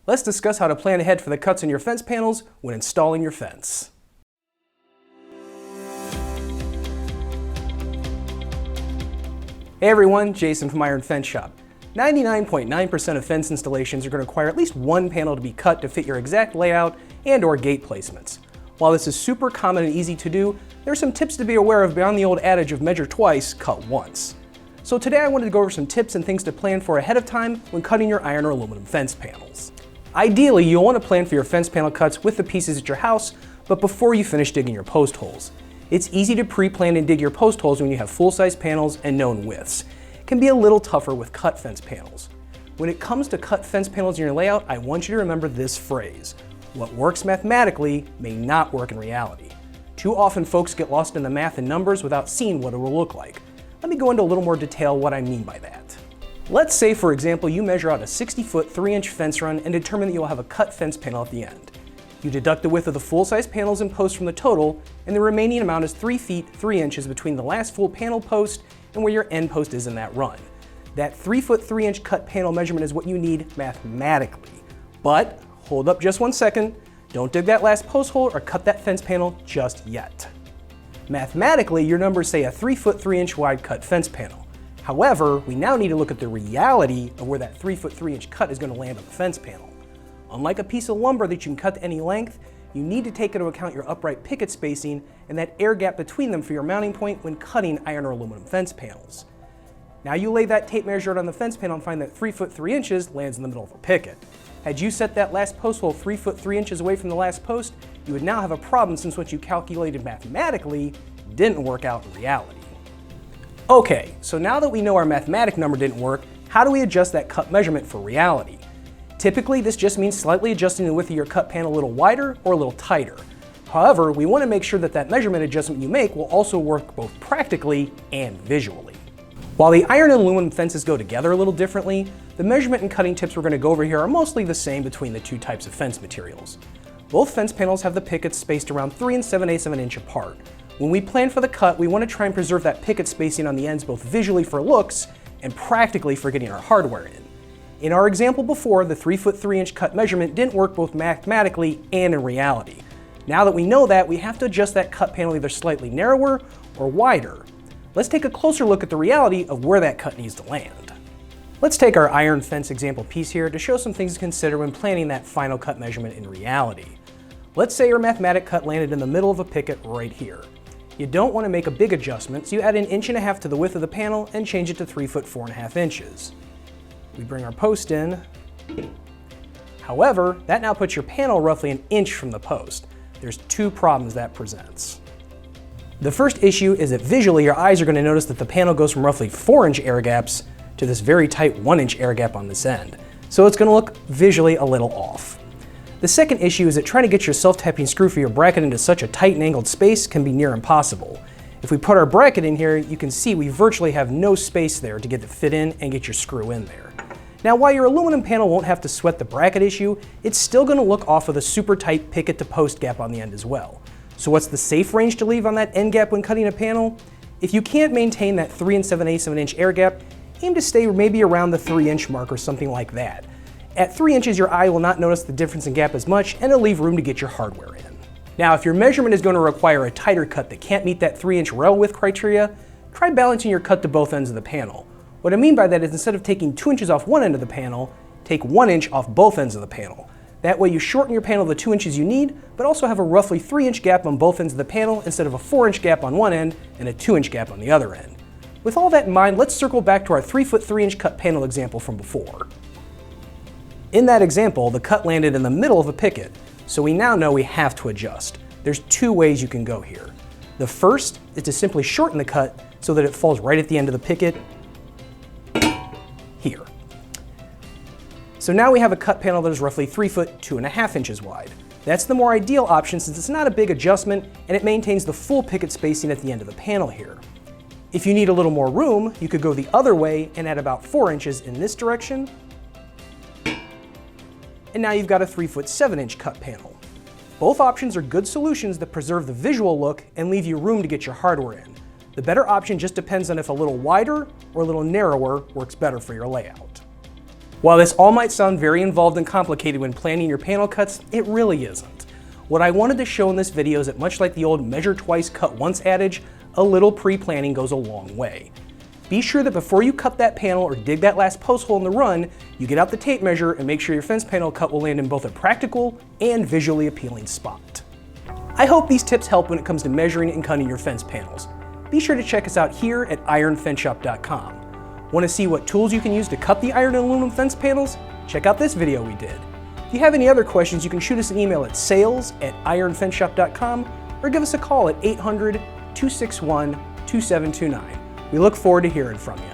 Let's discuss how to plan ahead for the cuts in your fence panels when installing your fence. Hey everyone, Jason from Iron Fence Shop. 99.9% of fence installations are going to require at least one panel to be cut to fit your exact layout and/or gate placements. While this is super common and easy to do, there are some tips to be aware of beyond the old adage of measure twice, cut once. So today I wanted to go over some tips and things to plan for ahead of time when cutting your iron or aluminum fence panels. Ideally, you'll want to plan for your fence panel cuts with the pieces at your house, but before you finish digging your post holes. It's easy to pre-plan and dig your post holes when you have full-size panels and known widths. It can be a little tougher with cut fence panels. When it comes to cut fence panels in your layout, I want you to remember this phrase: what works mathematically may not work in reality. Too often folks get lost in the math and numbers without seeing what it will look like. Let me go into a little more detail what I mean by that. Let's say, for example, you measure out a 60-foot 3-inch fence run and determine that you'll have a cut fence panel at the end. You deduct the width of the full-size panels and posts from the total, and the remaining amount is 3 feet 3 inches between the last full panel post and where your end post is in that run. That 3-foot 3-inch cut panel measurement is what you need mathematically. But hold up just 1 second, don't dig that last post hole or cut that fence panel just yet. Mathematically, your numbers say a 3-foot 3-inch wide cut fence panel. However, we now need to look at the reality of where that 3-foot 3-inch cut is going to land on the fence panel. Unlike a piece of lumber that you can cut to any length, you need to take into account your upright picket spacing and that air gap between them for your mounting point when cutting iron or aluminum fence panels. Now you lay that tape measure out on the fence panel and find that 3-foot 3 inches lands in the middle of a picket. Had you set that last post hole 3-foot 3 inches away from the last post, you would now have a problem since what you calculated mathematically didn't work out in reality. Okay, so now that we know our mathematic number didn't work, how do we adjust that cut measurement for reality? Typically, this just means slightly adjusting the width of your cut panel a little wider or a little tighter. However, we want to make sure that that measurement adjustment you make will also work both practically and visually. While the iron and aluminum fences go together a little differently, the measurement and cutting tips we're going to go over here are mostly the same between the two types of fence materials. Both fence panels have the pickets spaced around 3 7/8 of an inch apart. When we plan for the cut, we want to try and preserve that picket spacing on the ends both visually for looks and practically for getting our hardware in. In our example before, the 3-foot 3-inch cut measurement didn't work both mathematically and in reality. Now that we know that, we have to adjust that cut panel either slightly narrower or wider. Let's take a closer look at the reality of where that cut needs to land. Let's take our iron fence example piece here to show some things to consider when planning that final cut measurement in reality. Let's say your mathematic cut landed in the middle of a picket right here. You don't want to make a big adjustment, so you add 1.5 inches to the width of the panel and change it to 3-foot 4.5 inches. We bring our post in. However, that now puts your panel roughly 1 inch from the post. There's 2 problems that presents. The first issue is that visually your eyes are going to notice that the panel goes from roughly 4-inch air gaps to this very tight 1-inch air gap on this end. So it's going to look visually a little off. The second issue is that trying to get your self-tapping screw for your bracket into such a tight and angled space can be near impossible. If we put our bracket in here, you can see we virtually have no space there to get it fit in and get your screw in there. Now, while your aluminum panel won't have to sweat the bracket issue, it's still going to look off with a super tight picket to post gap on the end as well. So what's the safe range to leave on that end gap when cutting a panel? If you can't maintain that 3 7/8 of an inch air gap, aim to stay maybe around the 3-inch mark or something like that. At 3 inches, your eye will not notice the difference in gap as much, and it'll leave room to get your hardware in. Now, if your measurement is going to require a tighter cut that can't meet that 3-inch rail width criteria, try balancing your cut to both ends of the panel. What I mean by that is instead of taking 2 inches off one end of the panel, take 1 inch off both ends of the panel. That way you shorten your panel the 2 inches you need, but also have a roughly 3-inch gap on both ends of the panel instead of a 4-inch gap on one end and a 2-inch gap on the other end. With all that in mind, let's circle back to our 3-foot 3-inch cut panel example from before. In that example, the cut landed in the middle of a picket, so we now know we have to adjust. There's 2 ways you can go here. The first is to simply shorten the cut so that it falls right at the end of the picket, here. So now we have a cut panel that is roughly 3-foot 2.5 inches wide. That's the more ideal option since it's not a big adjustment and it maintains the full picket spacing at the end of the panel here. If you need a little more room, you could go the other way and add about 4 inches in this direction, and now you've got a 3-foot 7-inch cut panel. Both options are good solutions that preserve the visual look and leave you room to get your hardware in. The better option just depends on if a little wider or a little narrower works better for your layout. While this all might sound very involved and complicated when planning your panel cuts, it really isn't. What I wanted to show in this video is that much like the old measure twice, cut once adage, a little pre-planning goes a long way. Be sure that before you cut that panel or dig that last post hole in the run, you get out the tape measure and make sure your fence panel cut will land in both a practical and visually appealing spot. I hope these tips help when it comes to measuring and cutting your fence panels. Be sure to check us out here at ironfenceshop.com. Want to see what tools you can use to cut the iron and aluminum fence panels? Check out this video we did. If you have any other questions, you can shoot us an email at sales@ironfenceshop.com or give us a call at 800-261-2729. We look forward to hearing from you.